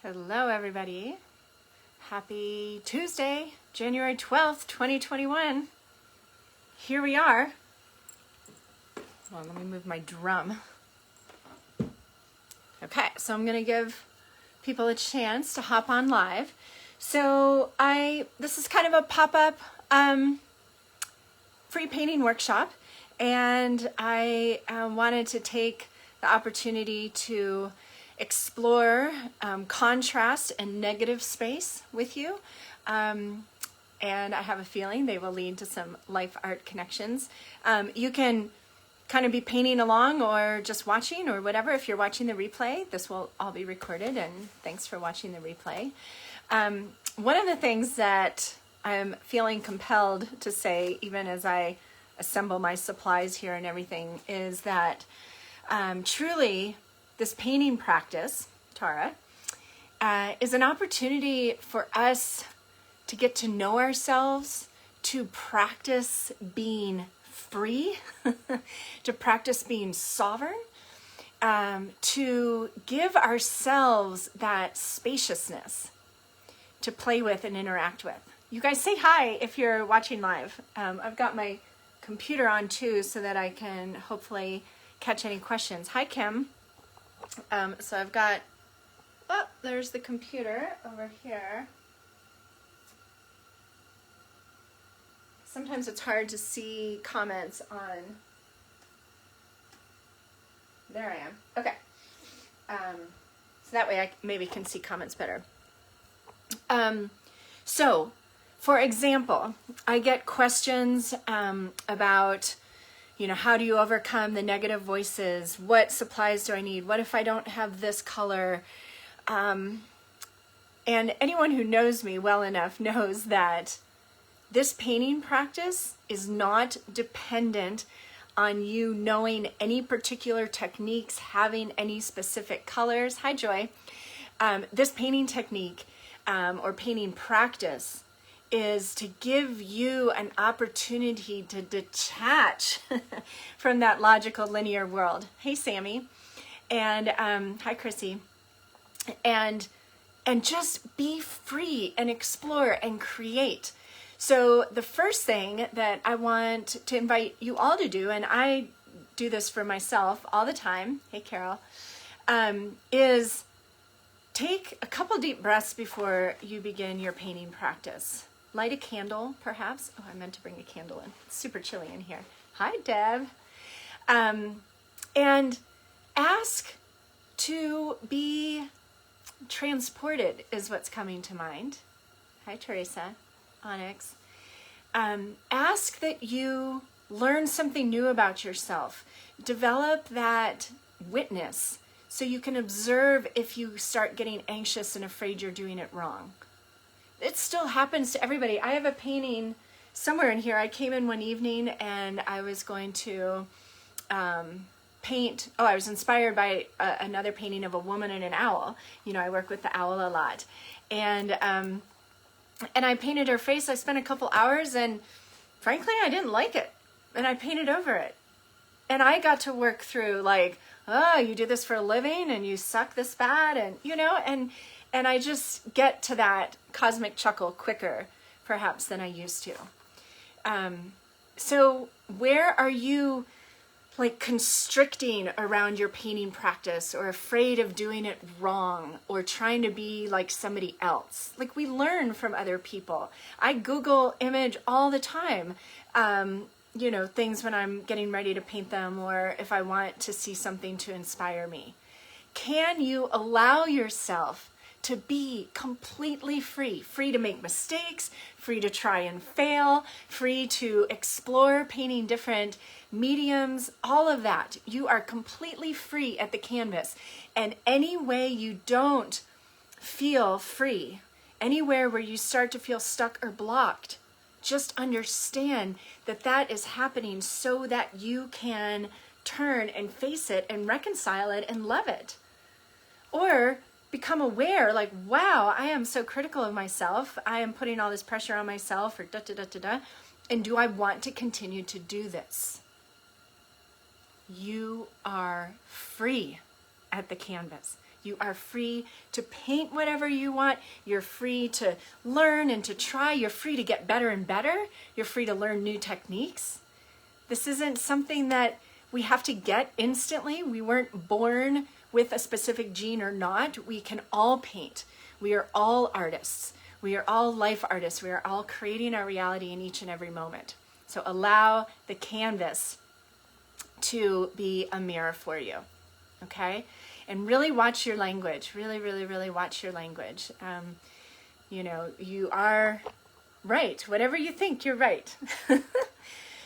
Hello, everybody. Happy Tuesday, January 12th, 2021. Here we are. Hold on, let me move my drum. Okay, so I'm going to give people a chance to hop on live. So this is kind of a pop-up free painting workshop, and I wanted to take the opportunity to explore contrast and negative space with you. And I have a feeling they will lead to some life art connections. You can kind of be painting along or just watching or whatever. If you're watching the replay, this will all be recorded, and thanks for watching the replay. One of the things that I'm feeling compelled to say, even as I assemble my supplies here and everything, is that truly this painting practice, Tara, is an opportunity for us to get to know ourselves, to practice being free, to practice being sovereign, to give ourselves that spaciousness to play with and interact with. You guys say hi if you're watching live. I've got my computer on too so that I can hopefully catch any questions. Hi, Kim. So I've got, there's the computer over here. Sometimes it's hard to see comments on, there I am. Okay. So that way I maybe can see comments better. So for example, I get questions about, how do you overcome the negative voices? What supplies do I need? What if I don't have this color? And anyone who knows me well enough knows that this painting practice is not dependent on you knowing any particular techniques, having any specific colors. Hi, Joy. This painting technique or painting practice is to give you an opportunity to detach from that logical linear world. Hey, Sammy. And hi, Chrissy. And just be free and explore and create. So the first thing that I want to invite you all to do, and I do this for myself all the time, hey, Carol, is take a couple deep breaths before you begin your painting practice. Light a candle, perhaps. Oh, I meant to bring a candle in. It's super chilly in here. Hi, Deb. And ask to be transported is what's coming to mind. Hi, Teresa. Onyx. Ask that you learn something new about yourself. Develop that witness so you can observe if you start getting anxious and afraid you're doing it wrong. It still happens to everybody. I have a painting somewhere in here. I came in one evening and I was going to paint. I was inspired by another painting of a woman and an owl. I work with the owl a lot. And I painted her face. I spent a couple hours and frankly, I didn't like it. And I painted over it. And I got to work through you do this for a living and you suck this bad and I just get to that cosmic chuckle quicker, perhaps, than I used to. So where are you constricting around your painting practice or afraid of doing it wrong or trying to be like somebody else? We learn from other people. I Google image all the time, things when I'm getting ready to paint them or if I want to see something to inspire me. Can you allow yourself to be completely free to make mistakes, free to try and fail, free to explore painting different mediums, all of that. You are completely free at the canvas. And any way you don't feel free, anywhere where you start to feel stuck or blocked, just understand that that is happening so that you can turn and face it and reconcile it and love it. Or become aware, wow, I am so critical of myself. I am putting all this pressure on myself, or da-da-da-da-da. And do I want to continue to do this? You are free at the canvas. You are free to paint whatever you want. You're free to learn and to try. You're free to get better and better. You're free to learn new techniques. This isn't something that we have to get instantly. We weren't born with a specific gene or not. We can all paint. We are all artists. We are all life artists. We are all creating our reality in each and every moment. So allow the canvas to be a mirror for you, okay? And really watch your language. Really, really, really watch your language. You know, you are right. Whatever you think, you're right.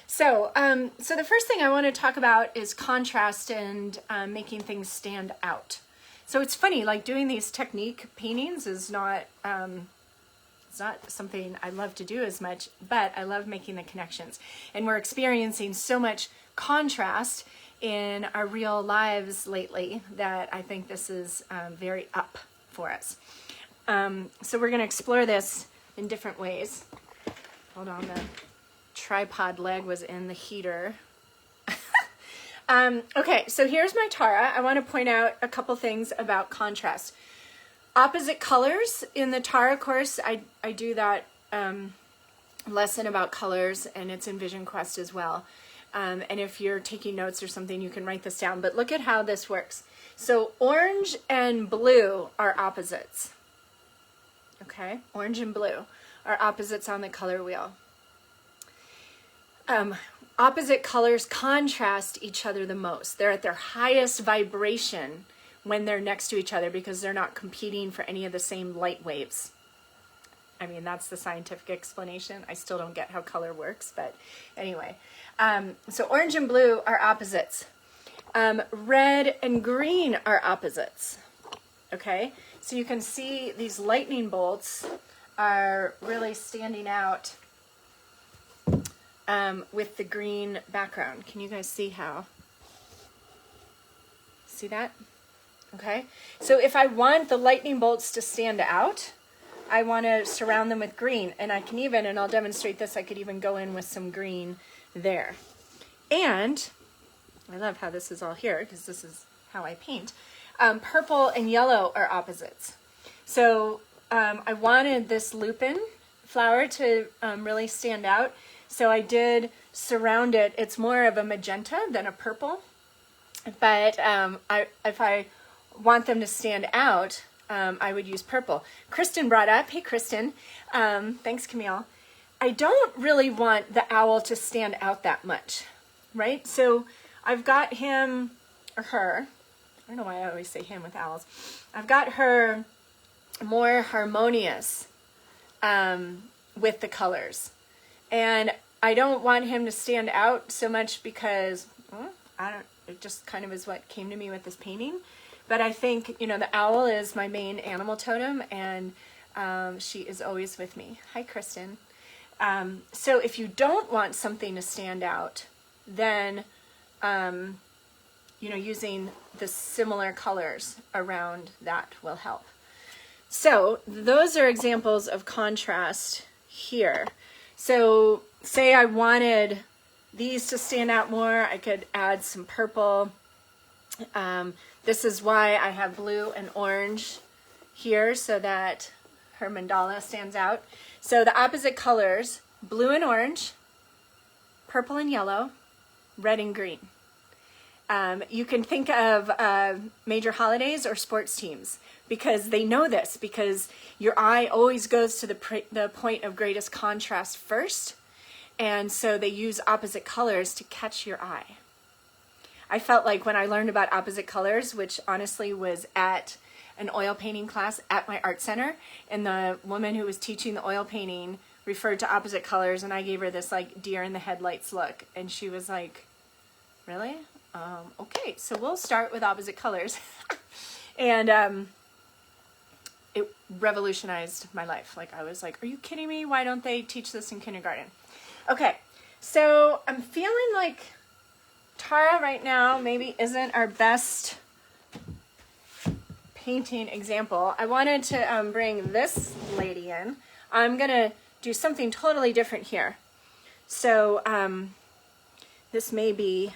So the first thing I want to talk about is contrast and making things stand out. So it's funny, like doing these technique paintings is not, it's not something I love to do as much, but I love making the connections. And we're experiencing so much contrast in our real lives lately that I think this is very up for us. So we're going to explore this in different ways. Hold on, the tripod leg was in the heater. Okay, so here's my Tara. I want to point out a couple things about contrast. Opposite colors in the Tara course, I do that lesson about colors, and it's in Vision Quest as well. And if you're taking notes or something, you can write this down. But look at how this works. So orange and blue are opposites. Okay, orange and blue are opposites on the color wheel. Opposite colors contrast each other the most. They're at their highest vibration when they're next to each other because they're not competing for any of the same light waves. I mean, that's the scientific explanation. I still don't get how color works, but anyway. So orange and blue are opposites. Red and green are opposites. Okay, so you can see these lightning bolts are really standing out with the green background. Can you guys see how? See that? Okay, so if I want the lightning bolts to stand out, I want to surround them with green, and I can even, and I'll demonstrate this, I could even go in with some green there. And I love how this is all here because this is how I paint. Purple and yellow are opposites. So I wanted this lupin flower to really stand out. So I did surround it. It's more of a magenta than a purple. But if I want them to stand out, I would use purple. Kristen brought up, hey Kristen, thanks Camille. I don't really want the owl to stand out that much, right? So I've got him, or her, I don't know why I always say him with owls. I've got her more harmonious with the colors. And I don't want him to stand out so much because, it just kind of is what came to me with this painting. But I think, you know, the owl is my main animal totem, and she is always with me. Hi, Kristen. So if you don't want something to stand out, then, you know, using the similar colors around that will help. So those are examples of contrast here. So say I wanted these to stand out more, I could add some purple. This is why I have blue and orange here so that her mandala stands out. So the opposite colors, blue and orange, purple and yellow, red and green. You can think of major holidays or sports teams because they know this, because your eye always goes to the point of greatest contrast first. And so they use opposite colors to catch your eye. I felt like when I learned about opposite colors, which honestly was at an oil painting class at my art center, and the woman who was teaching the oil painting referred to opposite colors, and I gave her this like deer in the headlights look, and she was like, really? Okay, so we'll start with opposite colors. And it revolutionized my life. Like, I was like, are you kidding me? Why don't they teach this in kindergarten? Okay, so I'm feeling like Tara right now maybe isn't our best painting example. I wanted to bring this lady in. I'm gonna do something totally different here. So this may be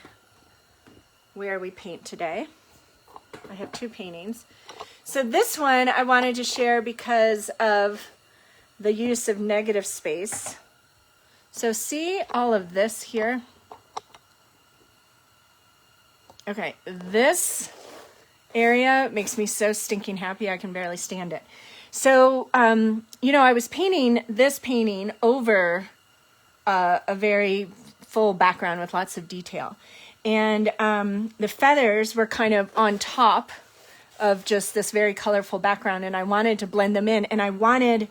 where we paint today. I have two paintings. So this one I wanted to share because of the use of negative space. So see all of this here? Okay, this area makes me so stinking happy I can barely stand it. So, you know, I was painting this painting over a very full background with lots of detail. And the feathers were kind of on top of just this very colorful background, and I wanted to blend them in, and I wanted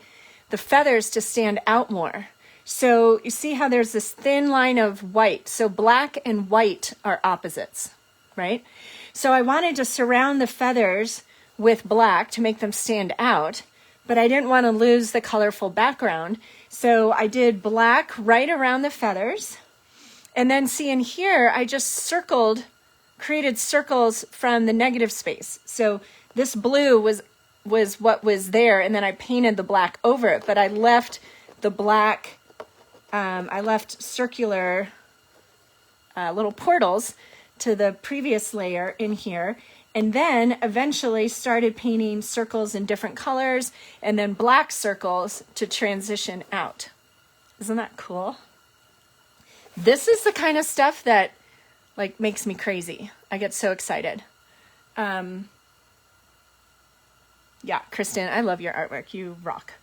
the feathers to stand out more. So you see how there's this thin line of white. So black and white are opposites, right? So I wanted to surround the feathers with black to make them stand out, but I didn't want to lose the colorful background. So I did black right around the feathers. And then see in here, I just created circles from the negative space. So this blue was what was there, and then I painted the black over it, but I left the black, I left circular little portals to the previous layer in here, and then eventually started painting circles in different colors and then black circles to transition out. Isn't that cool? This is the kind of stuff that like makes me crazy. I get so excited. Yeah, Kristen, I love your artwork. You rock.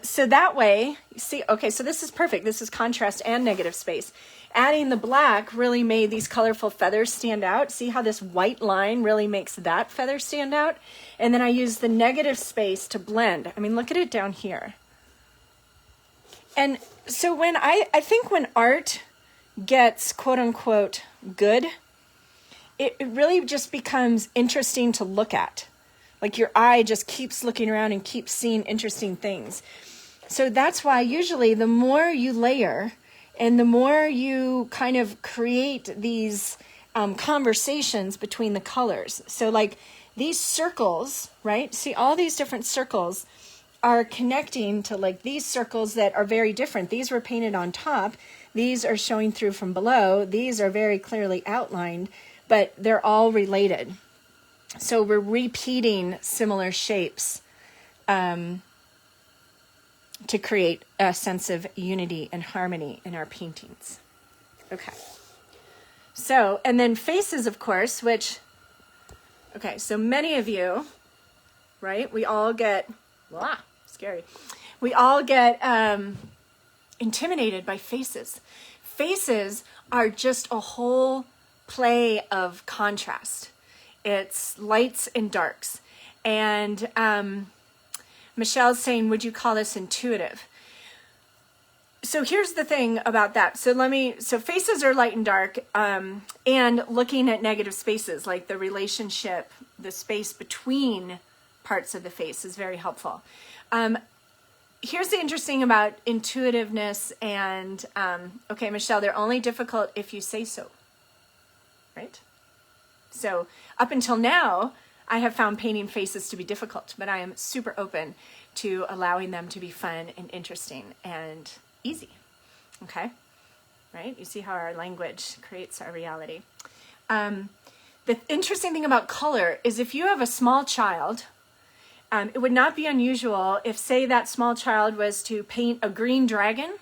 So that way, you see, okay, so this is perfect. This is contrast and negative space. Adding the black really made these colorful feathers stand out. See how this white line really makes that feather stand out? And then I use the negative space to blend. I mean, look at it down here. And so when I think when art gets quote unquote good, it really just becomes interesting to look at. Like your eye just keeps looking around and keeps seeing interesting things. So that's why usually the more you layer and the more you kind of create these conversations between the colors. So like these circles, right? See all these different circles are connecting to like these circles that are very different. These were painted on top. These are showing through from below. These are very clearly outlined, but they're all related. So we're repeating similar shapes to create a sense of unity and harmony in our paintings. Okay. So, and then faces, of course, which, okay, so many of you, right, we all get, scary. We all get intimidated by faces. Faces are just a whole play of contrast. It's lights and darks. And Michelle's saying, would you call this intuitive? So here's the thing about that. So faces are light and dark, and looking at negative spaces, like the relationship, the space between parts of the face is very helpful. Here's the interesting about intuitiveness and, okay, Michelle, they're only difficult if you say so, right? So up until now, I have found painting faces to be difficult, but I am super open to allowing them to be fun and interesting and easy, okay? Right? You see how our language creates our reality. The interesting thing about color is if you have a small child, it would not be unusual if, say, that small child was to paint a green dragon,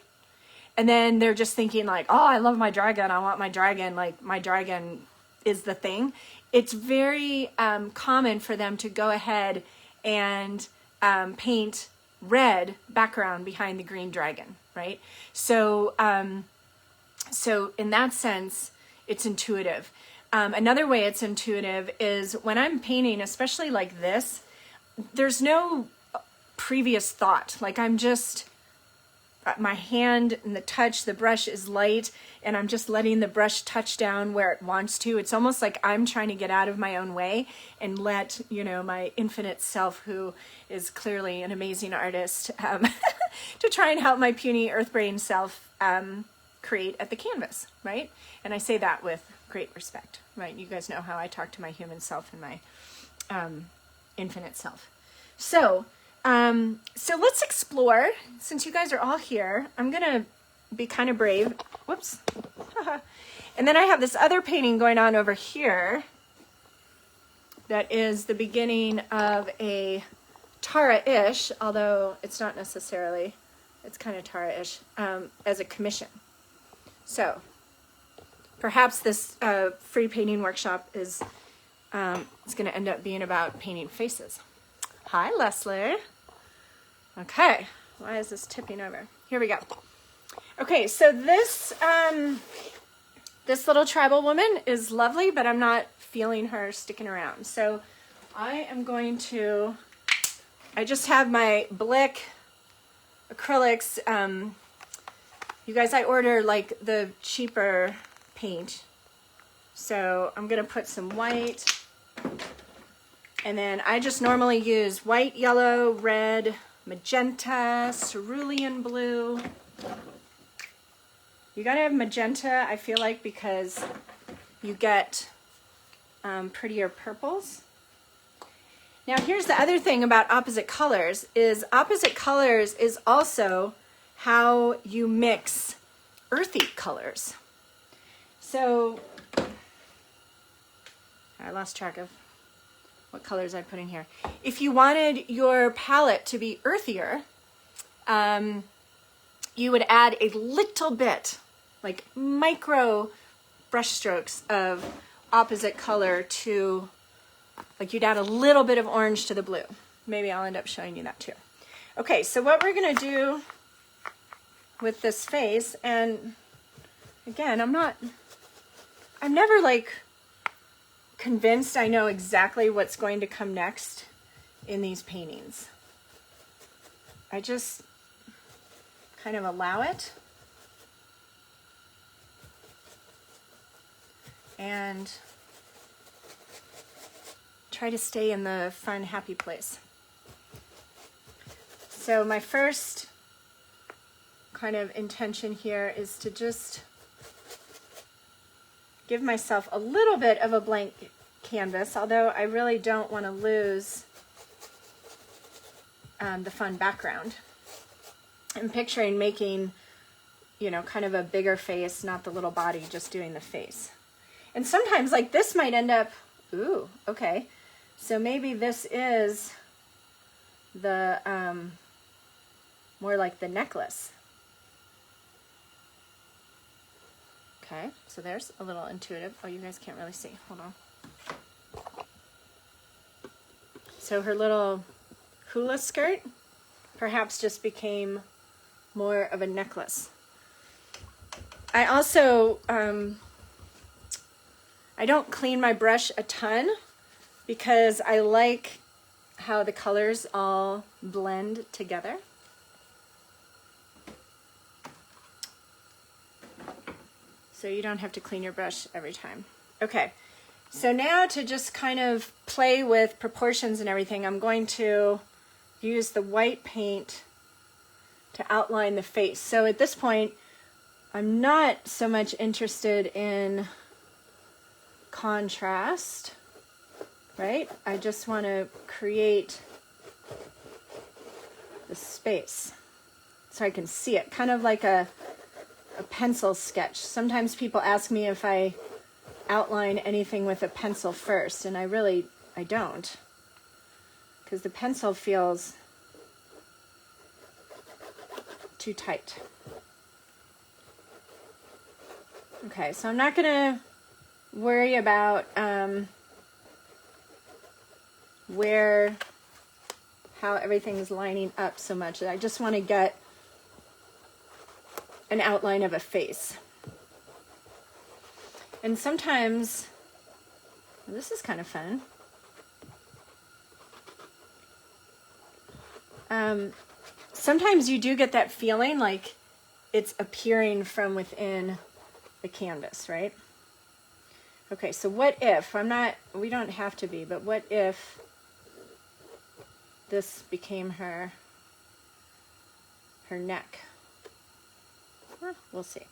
and then they're just thinking like, oh, I love my dragon, I want my dragon, like my dragon is the thing. It's very common for them to go ahead and paint red background behind the green dragon, right? So, so in that sense, it's intuitive. Another way it's intuitive is when I'm painting, especially like this, there's no previous thought. Like I'm just, my hand and the touch, the brush is light, and I'm just letting the brush touch down where it wants to. It's almost like I'm trying to get out of my own way and let, you know, my infinite self, who is clearly an amazing artist, to try and help my puny earth brain self create at the canvas, right? And I say that with great respect, right? You guys know how I talk to my human self and my infinite self. So let's explore. Since you guys are all here, I'm gonna be kind of brave. Whoops. And then I have this other painting going on over here. that is the beginning of a Tara-ish, although it's not necessarily, it's kind of Tara-ish, as a commission. So perhaps this free painting workshop is it's going to end up being about painting faces. Hi, Leslie. Okay, why is this tipping over? Here we go. Okay, so this this little tribal woman is lovely, but I'm not feeling her sticking around. So I am going to, I just have my Blick acrylics. You guys, I order like the cheaper paint. So I'm gonna put some white, and then I just normally use white, yellow, red, magenta, cerulean blue. You gotta have magenta, I feel like, because you get prettier purples. Now here's the other thing about opposite colors is also how you mix earthy colors. So I lost track of what colors I put in here. If you wanted your palette to be earthier, you would add a little bit, like micro brush strokes of opposite color to, like you'd add a little bit of orange to the blue. Maybe I'll end up showing you that too. Okay, so what we're gonna do with this face, and again, I'm never like convinced I know exactly what's going to come next in these paintings. I just kind of allow it and try to stay in the fun, happy place. So my first kind of intention here is to just give myself a little bit of a blank canvas, although I really don't want to lose the fun background. I'm picturing making, you know, kind of a bigger face, not the little body, just doing the face. And sometimes like this might end up, ooh, okay. So maybe this is the, more like the necklace. Okay, so there's a little intuitive. Oh, you guys can't really see. Hold on. So her little hula skirt perhaps just became more of a necklace. I also, I don't clean my brush a ton because I like how the colors all blend together. So you don't have to clean your brush every time. Okay, so now to just kind of play with proportions and everything, I'm going to use the white paint to outline the face. So at this point, I'm not so much interested in contrast, right? I just want to create the space so I can see it, kind of like a pencil sketch. Sometimes people ask me if I outline anything with a pencil first, and I don't, because the pencil feels too tight. Okay, so I'm not gonna worry about how everything's lining up so much. I just want to get an outline of a face. And sometimes, this is kind of fun. Sometimes you do get that feeling like it's appearing from within the canvas, right? Okay, so what if, we don't have to be, but what if this became her neck? We'll see.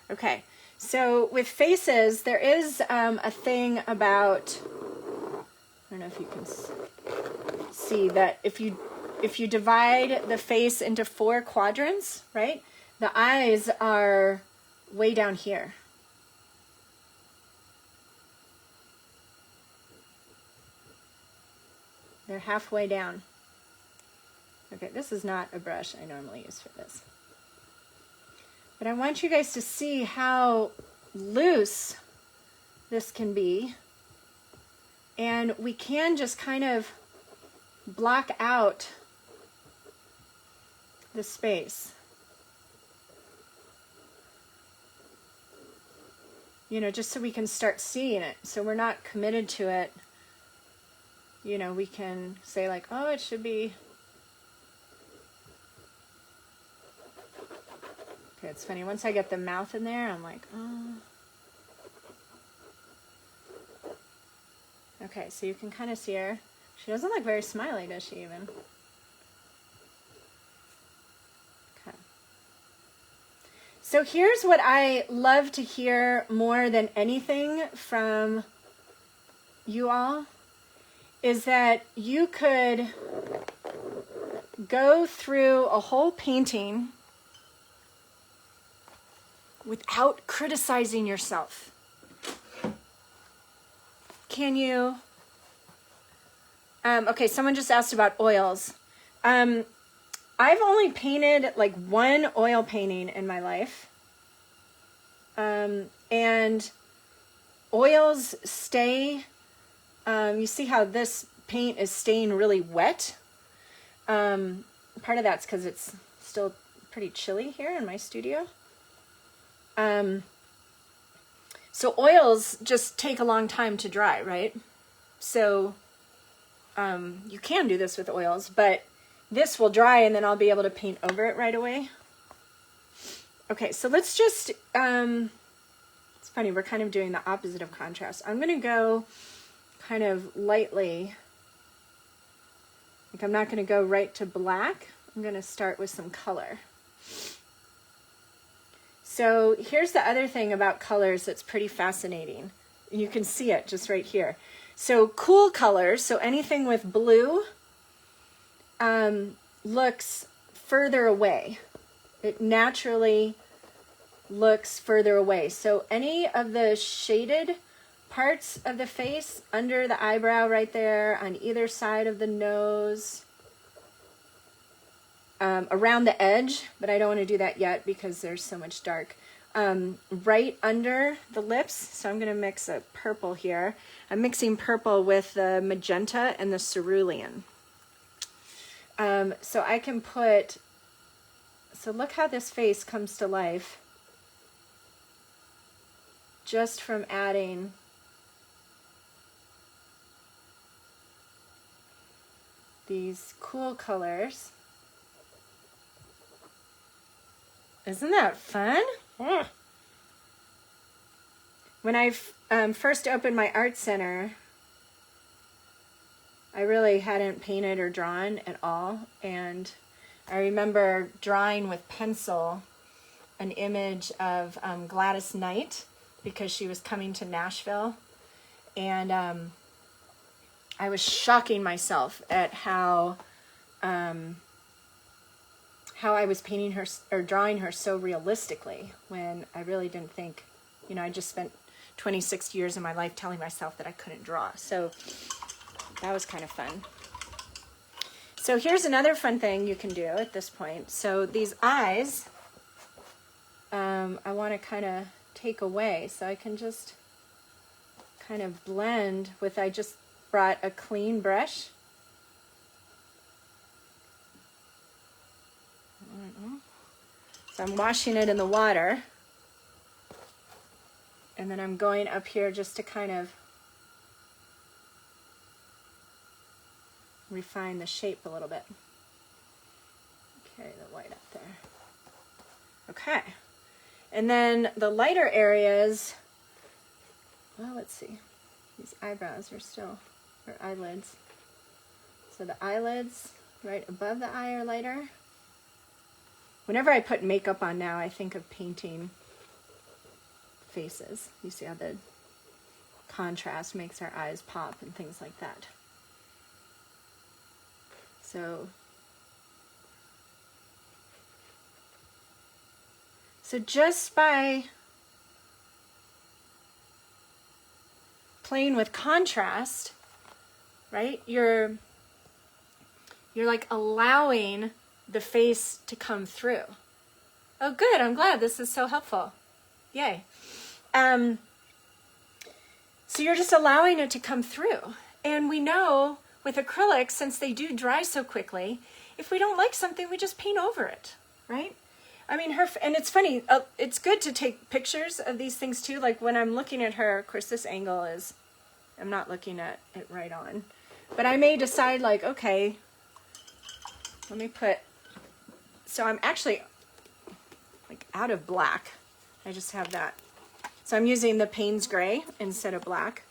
Okay, so with faces, there is a thing about, I don't know if you can see that if you divide the face into 4 quadrants, right? The eyes are way down here. They're halfway down. Okay, this is not a brush I normally use for this. But I want you guys to see how loose this can be. And we can just kind of block out the space. You know, just so we can start seeing it. So we're not committed to it. You know, we can say like, oh, it should be. Okay, it's funny. Once I get the mouth in there, I'm like, oh. Okay, so you can kind of see her. She doesn't look very smiley, does she even? Okay. So here's what I love to hear more than anything from you all, is that you could go through a whole painting without criticizing yourself. Can you? Okay, someone just asked about oils. I've only painted like one oil painting in my life. And oils stay, you see how this paint is staying really wet? Part of that's because it's still pretty chilly here in my studio. So oils just take a long time to dry, right? So you can do this with oils, but this will dry and then I'll be able to paint over it right away. Okay, so let's just, it's funny, we're kind of doing the opposite of contrast. I'm going to go kind of lightly, like I'm not going to go right to black. I'm going to start with some color. So here's the other thing about colors that's pretty fascinating. You can see it just right here. So cool colors, so anything with blue, looks further away. It naturally looks further away. So any of the shaded parts of the face, under the eyebrow right there, on either side of the nose, around the edge, but I don't want to do that yet because there's so much dark. Right under the lips, so I'm going to mix a purple here. I'm mixing purple with the magenta and the cerulean. So I can put, so look how this face comes to life just from adding these cool colors. Isn't that fun? Yeah. When I first opened my art center, I really hadn't painted or drawn at all. And I remember drawing with pencil an image of Gladys Knight because she was coming to Nashville. And I was shocking myself at how I was painting her or drawing her so realistically when I really didn't think, you know, I just spent 26 years of my life telling myself that I couldn't draw. So that was kind of fun. So here's another fun thing you can do at this point. So these eyes, I want to kind of take away. So I can just kind of blend with, I just brought a clean brush. So I'm washing it in the water, and then I'm going up here just to kind of refine the shape a little bit. Carry the white up there. Okay. And then the lighter areas, well, let's see. These eyebrows are still, or eyelids. So the eyelids right above the eye are lighter. Whenever I put makeup on now, I think of painting faces. You see how the contrast makes our eyes pop and things like that. So just by playing with contrast, right, you're You're like allowing the face to come through. Oh, good. I'm glad this is so helpful. Yay. So you're just allowing it to come through. And we know with acrylics, since they do dry so quickly, if we don't like something, we just paint over it, right? I mean, and it's funny, it's good to take pictures of these things too. Like when I'm looking at her, of course, this angle is, I'm not looking at it right on. But I may decide like, okay, let me put, so I'm actually like out of black. I just have that. So I'm using the Payne's gray instead of black.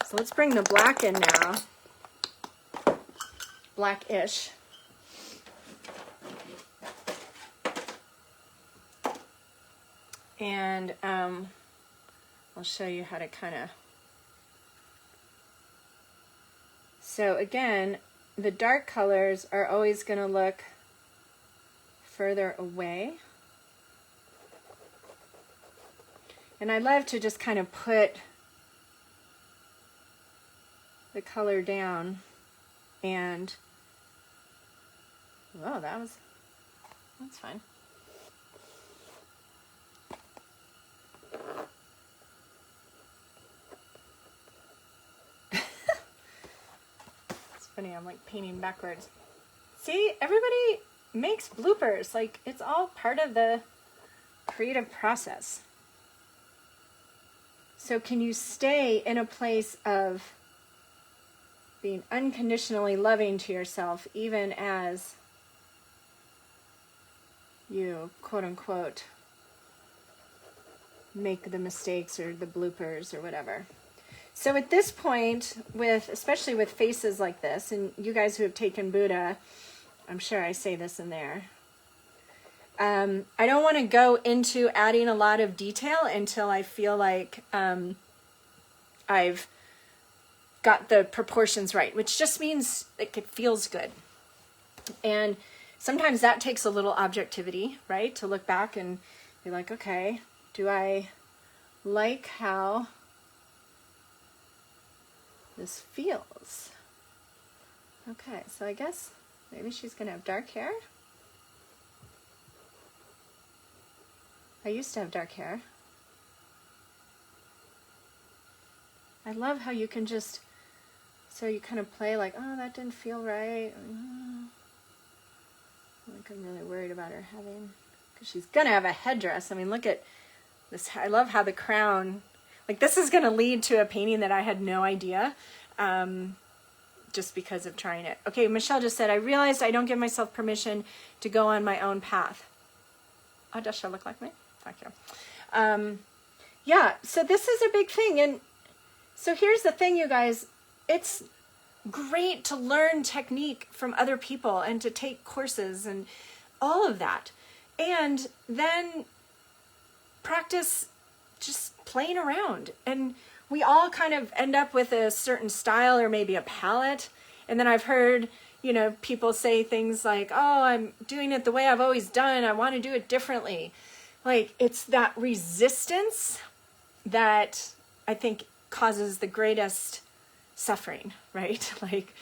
So let's bring the black in now. Blackish. And I'll show you how to kind of, so again, the dark colors are always going to look further away. And I love to just kind of put the color down and, oh, that's fine. It's funny, I'm like painting backwards. See, everybody makes bloopers. Like, it's all part of the creative process. So can you stay in a place of being unconditionally loving to yourself, even as you, quote unquote, make the mistakes or the bloopers or whatever? So at this point, especially with faces like this, and you guys who have taken Buddha, I'm sure I say this in there, I don't want to go into adding a lot of detail until I feel like I've got the proportions right, which just means like it feels good. And sometimes that takes a little objectivity, right? To look back and be like, okay, do I like how this feels? Okay, so I guess maybe she's going to have dark hair. I used to have dark hair. I love how you can just, so you kind of play like, oh, that didn't feel right. Like I'm really worried about her having, because she's going to have a headdress. I mean, look at this. I love how the crown, like this is going to lead to a painting that I had no idea, just because of trying it. Okay, Michelle just said, I realized I don't give myself permission to go on my own path. Oh, does she look like me? Thank you. Yeah, so this is a big thing. And so here's the thing, you guys. It's great to learn technique from other people and to take courses and all of that. And then practice just playing around. And we all kind of end up with a certain style or maybe a palette. And then I've heard, you know, people say things like, oh, I'm doing it the way I've always done. I want to do it differently. Like, it's that resistance that I think causes the greatest suffering, right? Like,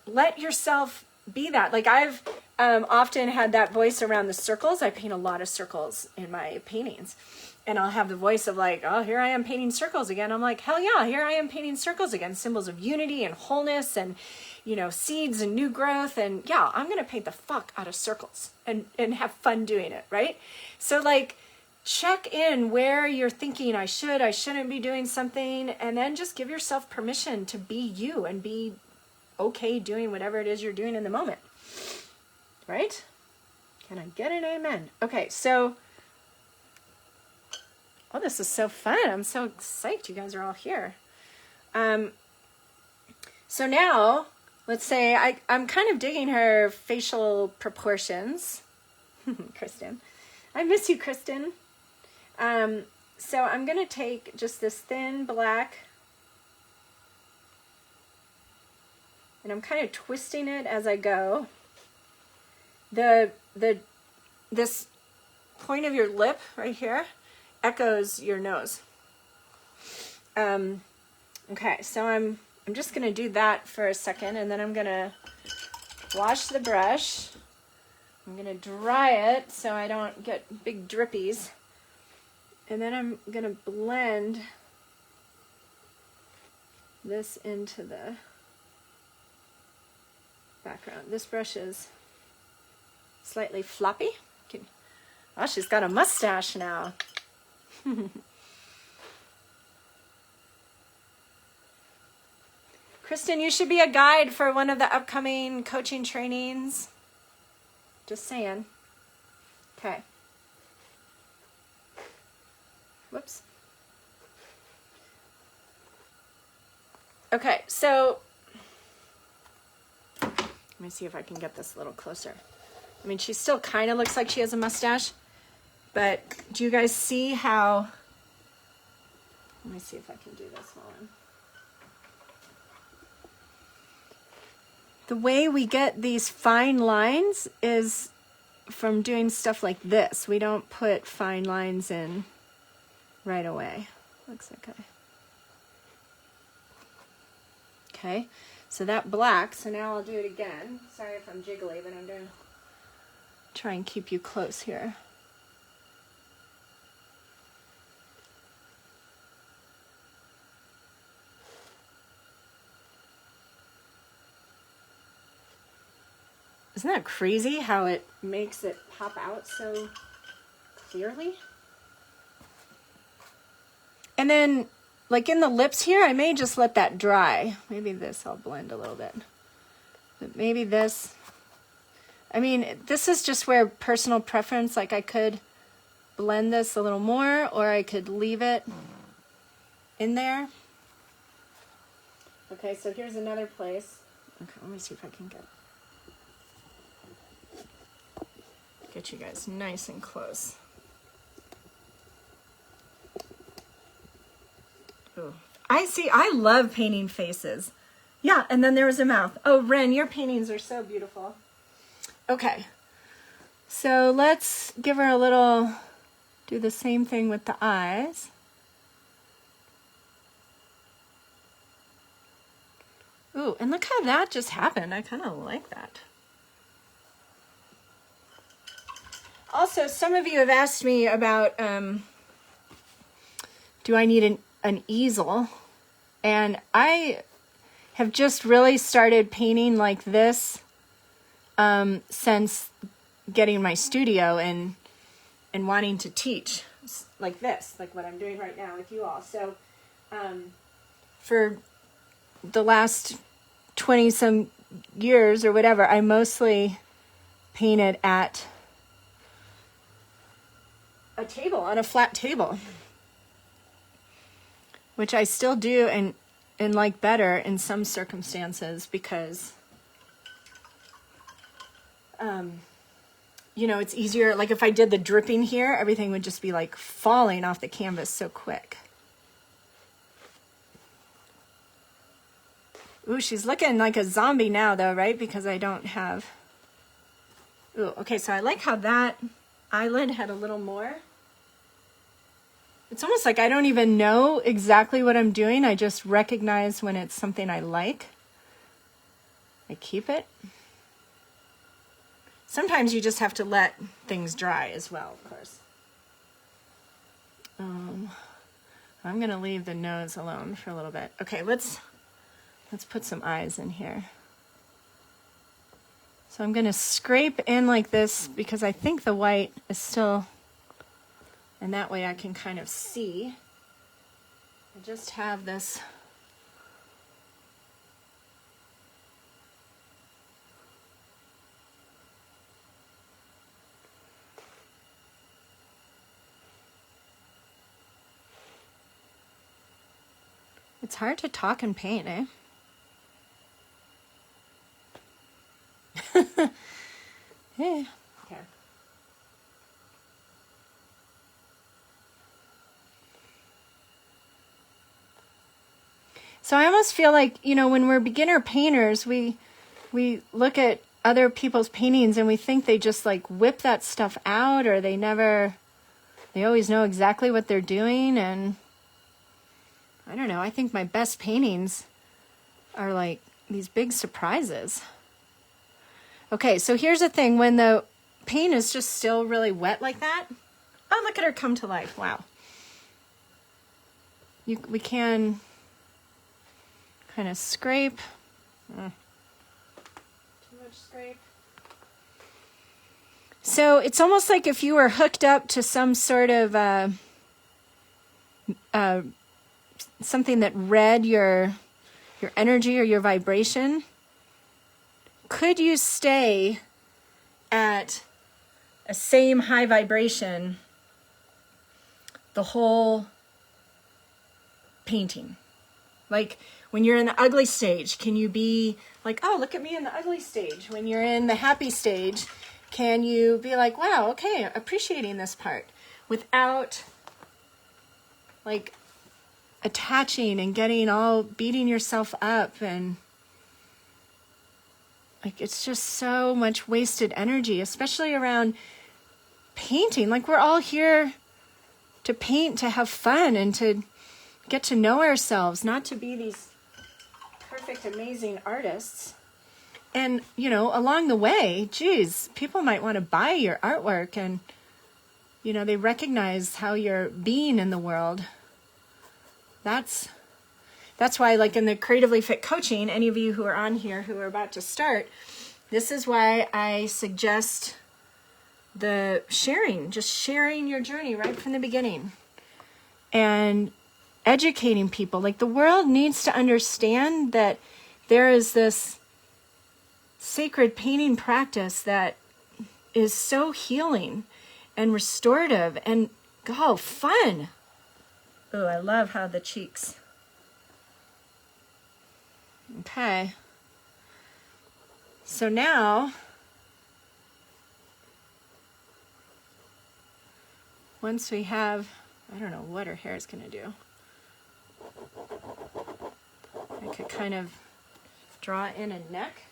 let yourself be that. Like, I've often had that voice around the circles. I paint a lot of circles in my paintings. And I'll have the voice of like, oh, here I am painting circles again. I'm like, hell yeah, here I am painting circles again. Symbols of unity and wholeness and, you know, seeds and new growth. And yeah, I'm going to paint the fuck out of circles and have fun doing it, right? So like, check in where you're thinking I shouldn't be doing something. And then just give yourself permission to be you and be okay doing whatever it is you're doing in the moment, right? Can I get an amen? Okay, so... oh, this is so fun. I'm so psyched you guys are all here. So now, let's say I'm kind of digging her facial proportions. Kristen. I miss you, Kristen. So I'm going to take just this thin black, and I'm kind of twisting it as I go. This point of your lip right here echoes your nose. Okay, so I'm just gonna do that for a second, and then I'm gonna wash the brush. I'm gonna dry it so I don't get big drippies. And then I'm gonna blend this into the background. This brush is slightly floppy. Oh, she's got a mustache now. Kristen, you should be a guide for one of the upcoming coaching trainings. Just saying. Okay. Whoops. Okay, so let me see if I can get this a little closer. I mean, she still kind of looks like she has a mustache, but do you guys see how, let me see if I can do this one. The way we get these fine lines is from doing stuff like this. We don't put fine lines in right away. Looks okay. Okay, so that black, so now I'll do it again. Sorry if I'm jiggly, but I'm going to try and keep you close here. Isn't that crazy how it makes it pop out so clearly? And then, like in the lips here, I may just let that dry. Maybe this I'll blend a little bit. But maybe this. I mean, this is just where personal preference, like I could blend this a little more, or I could leave it in there. Okay, so here's another place. Okay, let me see if I can get you guys nice and close. Ooh. I love painting faces. Yeah, and then there was a mouth. Oh, Ren, your paintings are so beautiful. Okay, so let's give her a little, do the same thing with the eyes. Ooh, and look how that just happened. I kind of like that. Also, some of you have asked me about, do I need an easel? And I have just really started painting like this since getting my studio and wanting to teach like this, like what I'm doing right now with you all. So for the last 20 some years or whatever, I mostly painted at a table, on a flat table, which I still do and like better in some circumstances because you know, it's easier. Like if I did the dripping here, everything would just be like falling off the canvas so quick. Ooh, she's looking like a zombie now though, right? Because I don't have, ooh, okay, so I like how that eyelid had a little more. It's almost like I don't even know exactly what I'm doing. I just recognize when it's something I like. I keep it. Sometimes you just have to let things dry as well, of course. I'm going to leave the nose alone for a little bit. Okay, let's put some eyes in here. So I'm going to scrape in like this because I think the white is still, and that way I can kind of see. I just have this It's hard to talk and paint, eh? Yeah. Okay. So I almost feel like, you know, when we're beginner painters, we look at other people's paintings and we think they just like whip that stuff out, or they always know exactly what they're doing. And I don't know, I think my best paintings are like these big surprises. Okay, so here's the thing. When the paint is just still really wet like that, oh, look at her come to life. Wow. We can kind of scrape. Too much scrape. So it's almost like if you were hooked up to some sort of something that read your energy or your vibration. Could you stay at a same high vibration the whole painting? Like when you're in the ugly stage, can you be like, oh, look at me in the ugly stage? When you're in the happy stage, can you be like, wow, okay, appreciating this part without like attaching and getting all beating yourself up? And like, it's just so much wasted energy, especially around painting. Like, we're all here to paint, to have fun, and to get to know ourselves, not to be these perfect, amazing artists. And, you know, along the way, geez, people might want to buy your artwork, and, you know, they recognize how you're being in the world. That's why, like in the Creatively Fit coaching, any of you who are on here who are about to start, this is why I suggest the sharing, just sharing your journey right from the beginning and educating people. Like, the world needs to understand that there is this sacred painting practice that is so healing and restorative and, oh, fun. Oh, I love how the cheeks. Okay. So now, once we have, I don't know what her hair is going to do. I could kind of draw in a neck.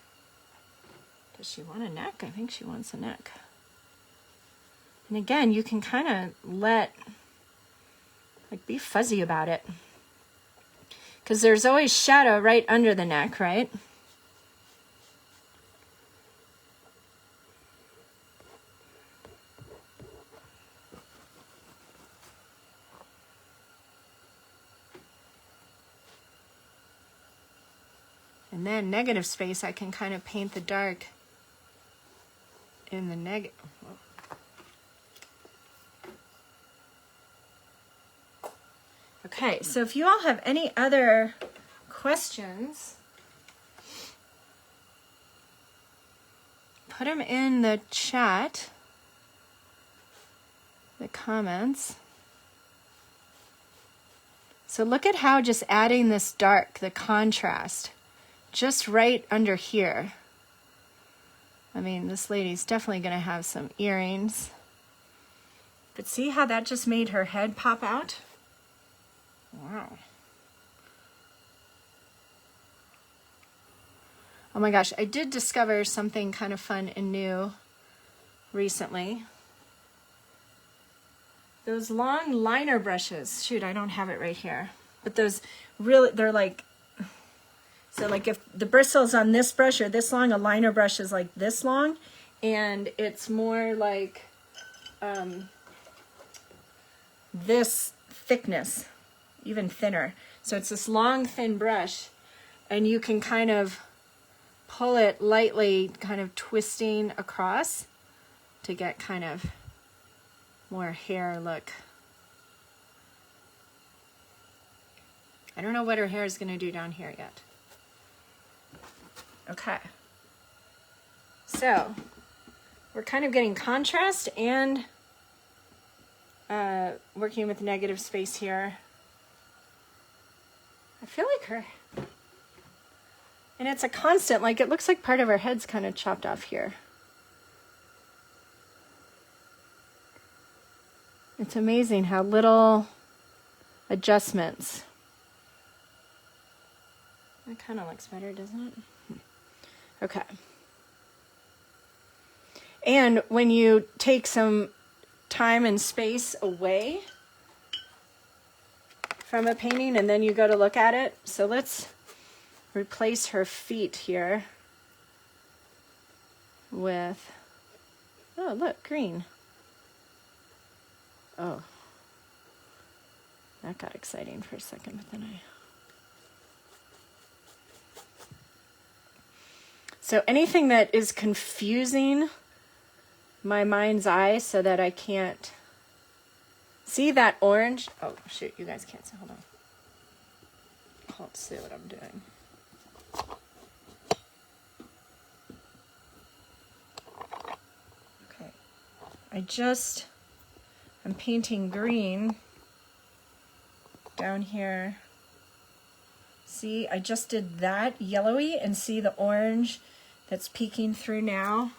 Does she want a neck? I think she wants a neck. And again, you can kind of be fuzzy about it. Because there's always shadow right under the neck, right? And then negative space, I can kind of paint the dark in the negative. Okay, so if you all have any other questions, put them in the chat, the comments. So look at how just adding this dark, the contrast, just right under here. I mean, this lady's definitely going to have some earrings. But see how that just made her head pop out? Wow. Oh my gosh, I did discover something kind of fun and new recently. Those long liner brushes. Shoot, I don't have it right here. But those really, they're like, so like if the bristles on this brush are this long, a liner brush is like this long, and it's more like this thickness, even thinner. So it's this long, thin brush, and you can kind of pull it lightly, kind of twisting across to get kind of more hair look. I don't know what her hair is going to do down here yet. Okay. So we're kind of getting contrast and working with negative space here. I feel like her, and it's a constant, like it looks like part of her head's kind of chopped off here. It's amazing how little adjustments. That kind of looks better, doesn't it? Okay. And when you take some time and space away from a painting and then you go to look at it, so let's replace her feet here. with, oh look, green. Oh, that got exciting for a second, but then So anything that is confusing my mind's eye so that I can't see that orange. Oh shoot, you guys can't see, hold on. I'll see what I'm doing. Okay, I'm painting green down here. See, I just did that yellowy, and see the orange that's peeking through now?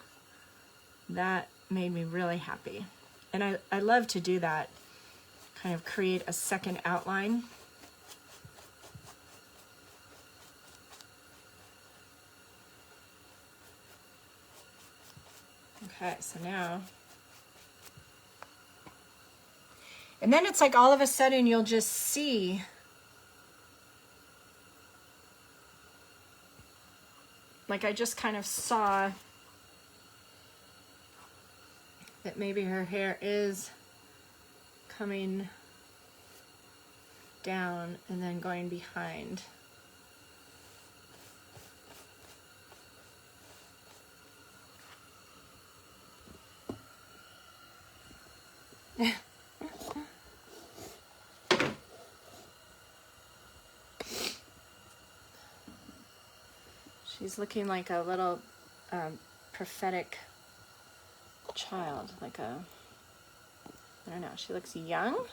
That made me really happy. And I love to do that, kind of create a second outline. Okay, so now, and then it's like all of a sudden you'll just see like I just kind of saw that maybe her hair is coming down and then going behind. She's looking like a little prophetic child, like a, I don't know, she looks young.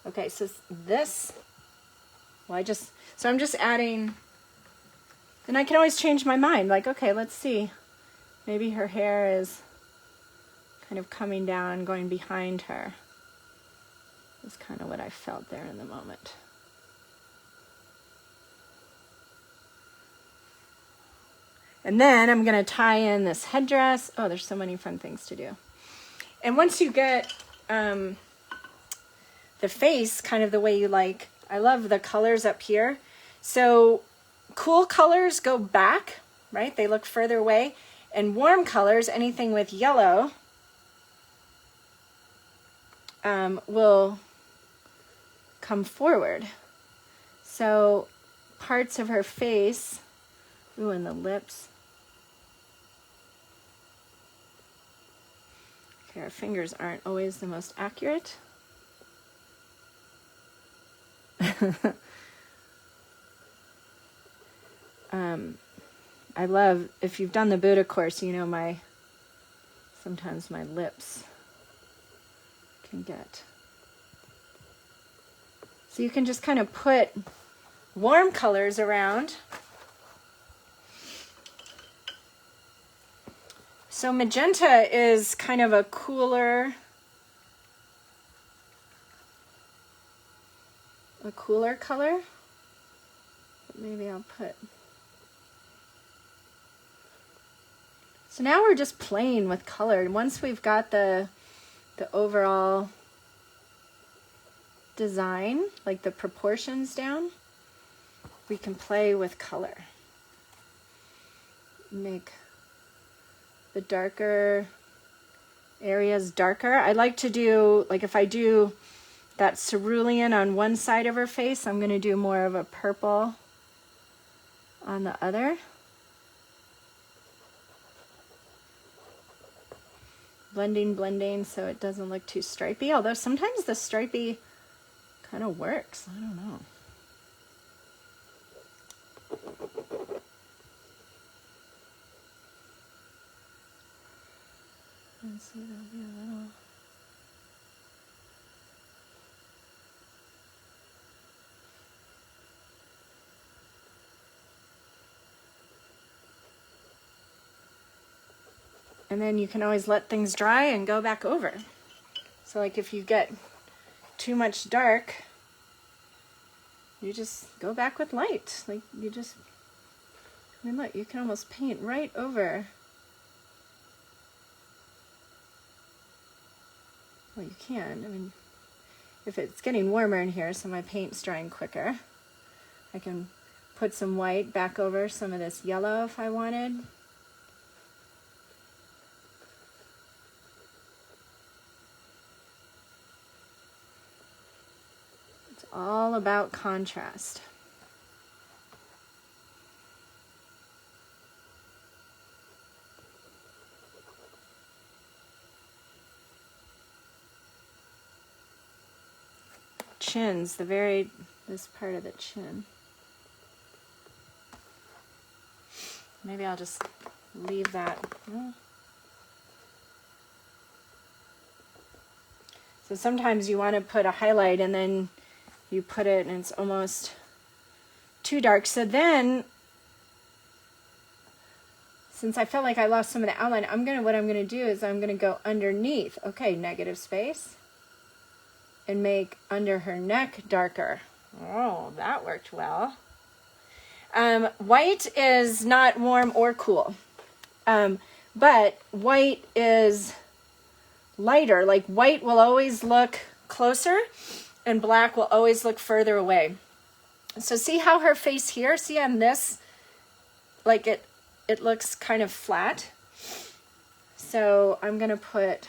Okay, so this, well, so I'm just adding, and I can always change my mind, like, okay, let's see. Maybe her hair is kind of coming down, going behind her. That's kind of what I felt there in the moment. And then I'm going to tie in this headdress. Oh, there's so many fun things to do. And once you get the face kind of the way you like, I love the colors up here. So cool colors go back, right? They look further away. And warm colors, anything with yellow, will come forward. So parts of her face, ooh, and the lips. Okay, our fingers aren't always the most accurate. I love, if you've done the Buddha course, you know sometimes my lips can get. So you can just kind of put warm colors around. So magenta is kind of a cooler color. Maybe I'll put. So now we're just playing with color. Once we've got the overall design, like the proportions down, we can play with color. Make the darker areas darker. I like to do, like if I do that cerulean on one side of her face, I'm going to do more of a purple on the other. Blending so it doesn't look too stripy, although sometimes the stripy kind of works. I don't know. And so there'll be a little. And then you can always let things dry and go back over. So like if you get too much dark, you just go back with light. Like you just, I mean look, you can almost paint right over. Well, you can. I mean, if it's getting warmer in here, so my paint's drying quicker, I can put some white back over some of this yellow if I wanted. all about contrast. Chins, this part of the chin. Maybe I'll just leave that. So sometimes you want to put a highlight and then you put it and it's almost too dark. So then, since I felt like I lost some of the outline, what I'm gonna do is I'm gonna go underneath. Okay, negative space. And make under her neck darker. Oh, that worked well. White is not warm or cool. But white is lighter. Like white will always look closer and black will always look further away. So see how her face here, see on this, like it looks kind of flat. So I'm gonna put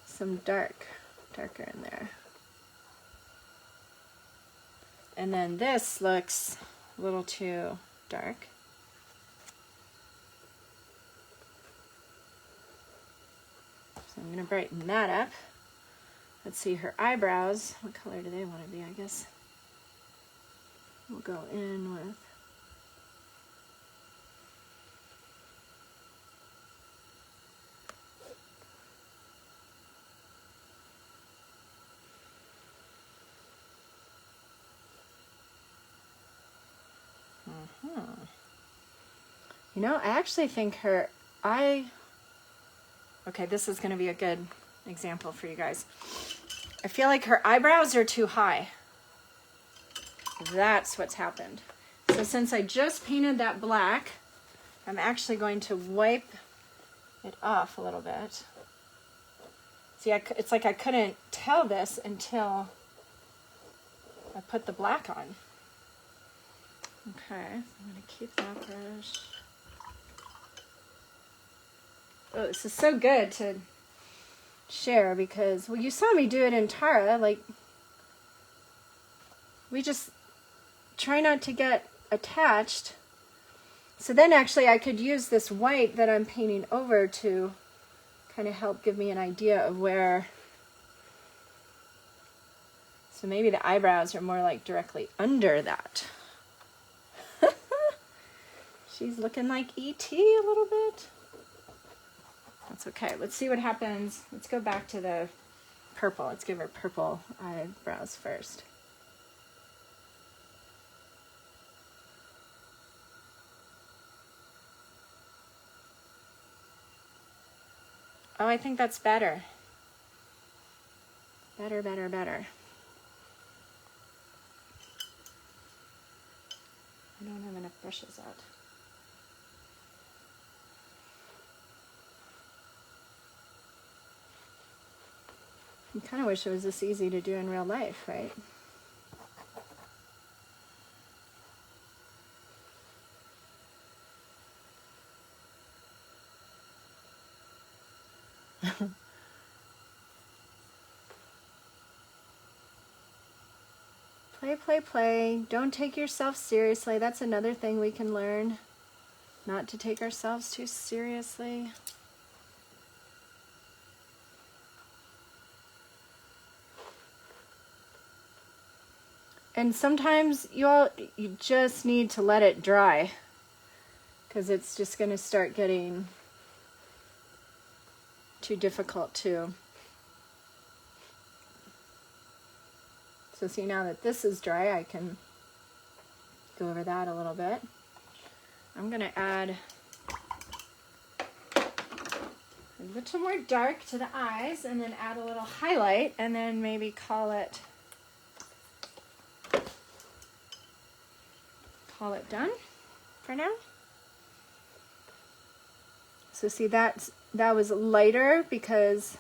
some darker in there. And then this looks a little too dark. So I'm gonna brighten that up. Let's see her eyebrows. What color do they want to be, I guess? We'll go in with You know, I actually think her eye... Okay, this is going to be a good example for you guys. I feel like her eyebrows are too high. That's what's happened. So since I just painted that black, I'm actually going to wipe it off a little bit. See, it's like I couldn't tell this until I put the black on. Okay, I'm going to keep that brush. Oh, this is so good to share because, well, you saw me do it in Tara. Like, we just try not to get attached. So then actually I could use this white that I'm painting over to kind of help give me an idea of where. So maybe the eyebrows are more like directly under that. She's looking like E.T. a little bit. That's okay. Let's see what happens. Let's go back to the purple. Let's give her purple eyebrows first. Oh, I think that's better. Better, better, better. I don't have enough brushes out. I kind of wish it was this easy to do in real life, right? Play, play, play. Don't take yourself seriously. That's another thing we can learn. Not to take ourselves too seriously. And sometimes you just need to let it dry because it's just going to start getting too difficult too. So see, now that this is dry, I can go over that a little bit. I'm going to add a little more dark to the eyes and then add a little highlight and then maybe call it done for now. So see, that was lighter because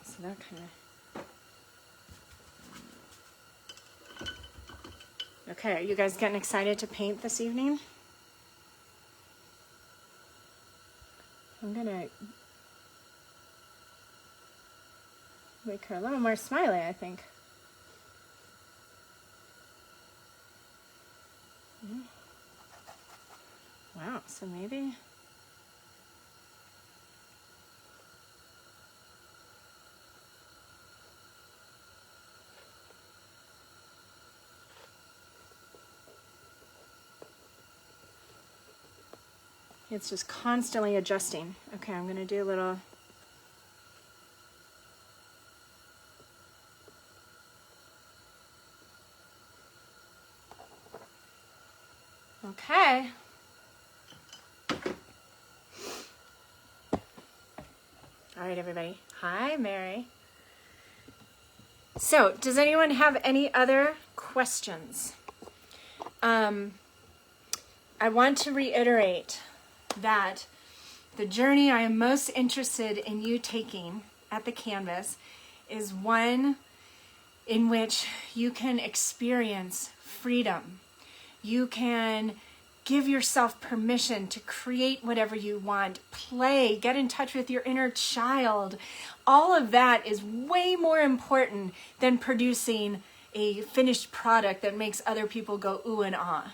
so that kind of Okay, are you guys getting excited to paint this evening? I'm gonna make her a little more smiley, I think. Wow, so maybe... It's just constantly adjusting. Okay, I'm gonna do a little... Okay. All right, everybody. Hi, Mary. So, does anyone have any other questions? I want to reiterate that the journey I am most interested in you taking at the canvas is one in which you can experience freedom. You can give yourself permission to create whatever you want, play, get in touch with your inner child. All of that is way more important than producing a finished product that makes other people go ooh and ah.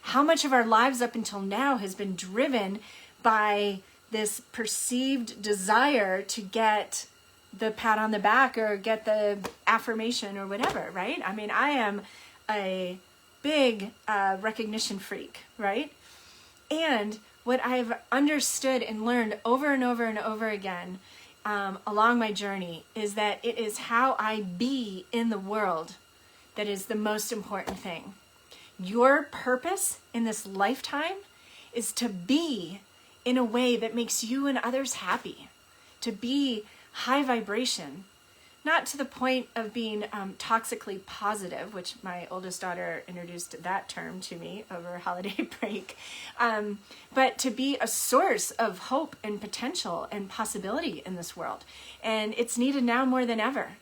How much of our lives up until now has been driven by this perceived desire to get the pat on the back or get the affirmation or whatever, right? I mean, I am a big recognition freak, right? And what I've understood and learned over and over and over again along my journey is that it is how I be in the world that is the most important thing. Your purpose in this lifetime is to be in a way that makes you and others happy, to be high vibration, not to the point of being toxically positive, which my oldest daughter introduced that term to me over holiday break, but to be a source of hope and potential and possibility in this world. And it's needed now more than ever.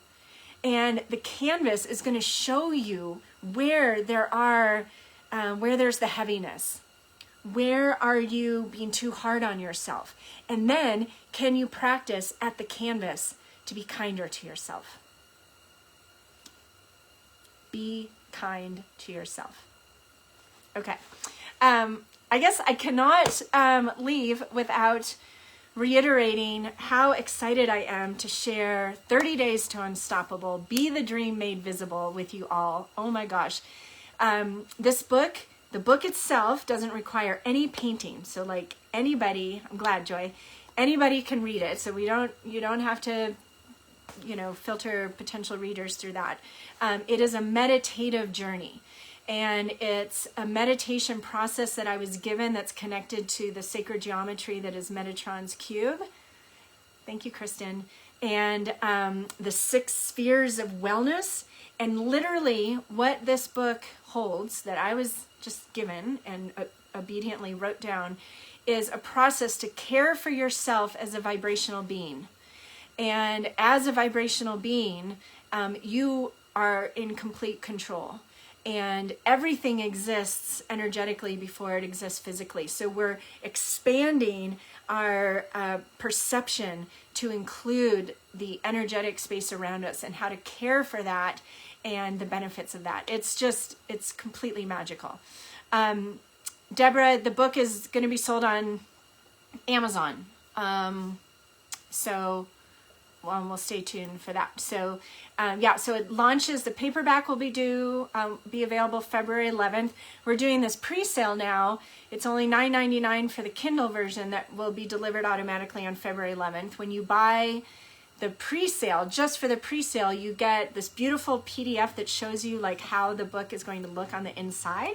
And the canvas is going to show you where there's the heaviness. Where are you being too hard on yourself? And then can you practice at the canvas to be kinder to yourself? Be kind to yourself. Okay. I guess I cannot leave without reiterating how excited I am to share 30 Days to Unstoppable, Be the Dream Made Visible with you all. Oh my gosh. This book, the book itself doesn't require any painting. So like anybody, I'm glad, Joy, anybody can read it. So you don't have to, filter potential readers through that. It is a meditative journey. And it's a meditation process that I was given that's connected to the sacred geometry that is Metatron's cube. Thank you, Kristen. And the 6 spheres of wellness. And literally what this book holds that I was just given and obediently wrote down is a process to care for yourself as a vibrational being. And as a vibrational being, you are in complete control. And everything exists energetically before it exists physically. So we're expanding our perception to include the energetic space around us and how to care for that and the benefits of that. It's completely magical. Deborah, the book is going to be sold on Amazon. So we'll stay tuned for that. So so it launches, the paperback will be available February 11th. We're doing this pre-sale now. It's only $9.99 for the Kindle version that will be delivered automatically on February 11th. When you buy the pre-sale, just for the pre-sale, you get this beautiful PDF that shows you like how the book is going to look on the inside.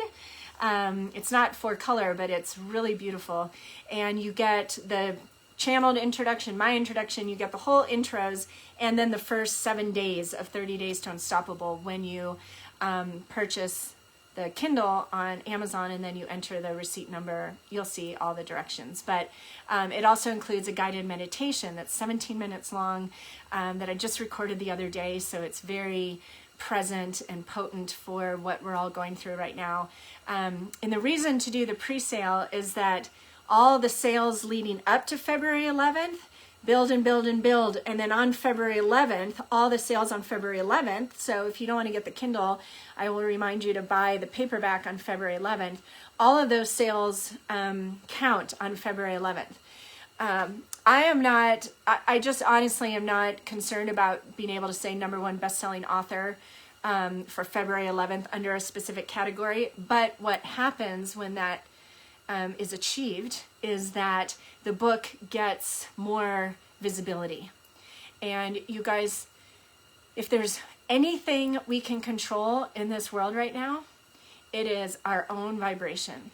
It's not for color, but it's really beautiful. And you get the channeled introduction, my introduction, you get the whole intros, and then the first 7 days of 30 Days to Unstoppable when you purchase the Kindle on Amazon and then you enter the receipt number, you'll see all the directions. But it also includes a guided meditation that's 17 minutes long that I just recorded the other day, so it's very present and potent for what we're all going through right now. And the reason to do the pre-sale is that all the sales leading up to February 11th build and build and build. And then on February 11th, all the sales on February 11th. So if you don't want to get the Kindle, I will remind you to buy the paperback on February 11th. All of those sales count on February 11th. I just honestly am not concerned about being able to say #1 best-selling author for February 11th under a specific category. But what happens when that is achieved is that the book gets more visibility. And you guys, if there's anything we can control in this world right now, it is our own vibration.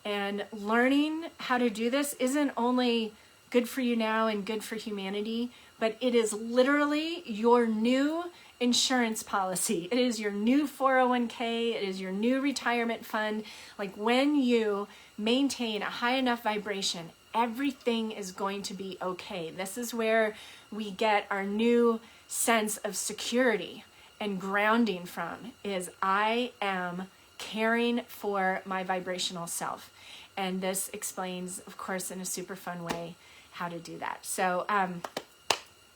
And learning how to do this isn't only good for you now and good for humanity, but it is literally your new insurance policy. It is your new 401k. It is your new retirement fund. Like when you maintain a high enough vibration, everything is going to be okay. This is where we get our new sense of security and grounding from, is I am caring for my vibrational self. And this explains, of course, in a super fun way, how to do that. So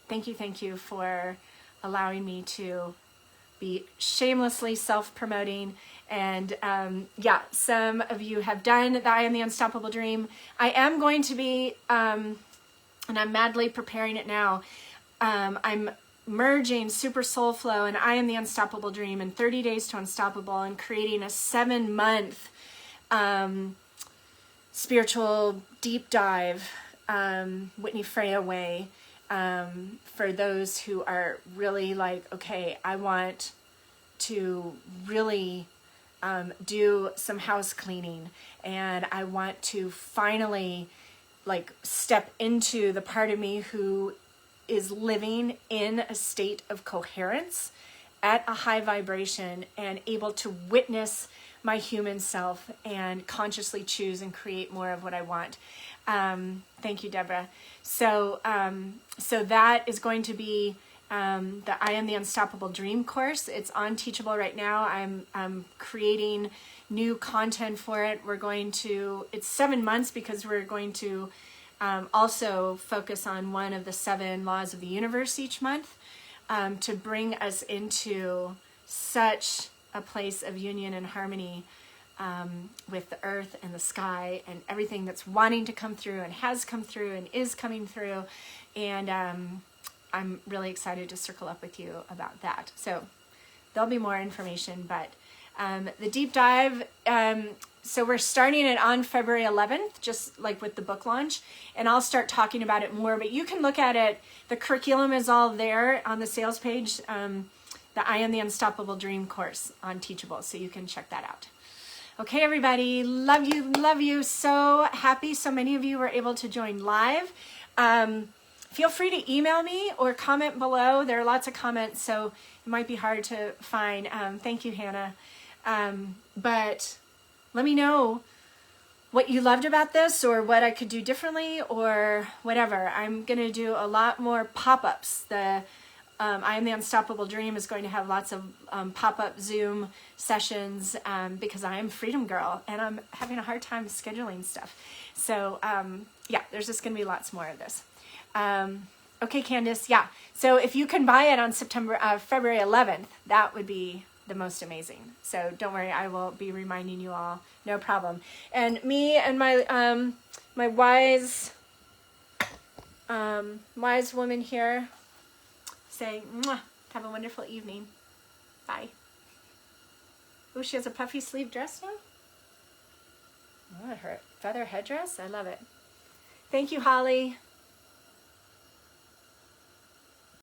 thank you for allowing me to be shamelessly self-promoting. And yeah, some of you have done the I Am the Unstoppable Dream. I am going to be, and I'm madly preparing it now, I'm merging Super Soul Flow and I Am the Unstoppable Dream and 30 Days to Unstoppable, and creating a 7-month spiritual deep dive, Whitney Freya way, for those who are really like, okay, I want to really do some house cleaning, and I want to finally like step into the part of me who is living in a state of coherence at a high vibration and able to witness my human self and consciously choose and create more of what I want. Thank you, Deborah. So that is going to be the I Am the Unstoppable Dream course. It's on Teachable right now. I'm creating new content for it. It's 7 months because we're going to also focus on one of the 7 laws of the universe each month, to bring us into such a place of union and harmony with the earth and the sky and everything that's wanting to come through and has come through and is coming through. And I'm really excited to circle up with you about that. So there'll be more information, but the deep dive, so we're starting it on February 11th, just like with the book launch, and I'll start talking about it more, but you can look at it. The curriculum is all there on the sales page, the I Am the Unstoppable Dream course on Teachable, so you can check that out. Okay, everybody, love you, so happy so many of you were able to join live. Feel free to email me or comment below. There are lots of comments, so it might be hard to find. Thank you, Hannah. But let me know what you loved about this, or what I could do differently, or whatever. I'm going to do a lot more pop-ups. The I Am the Unstoppable Dream is going to have lots of pop-up Zoom sessions, because I am Freedom Girl and I'm having a hard time scheduling stuff. So yeah, there's just going to be lots more of this. Okay, Candace, yeah. So if you can buy it on February 11th, that would be the most amazing. So don't worry, I will be reminding you all, no problem. And me and my my wise woman here saying, mwah, have a wonderful evening. Bye. Oh, she has a puffy sleeve dress now? Oh, her feather headdress, I love it. Thank you, Holly.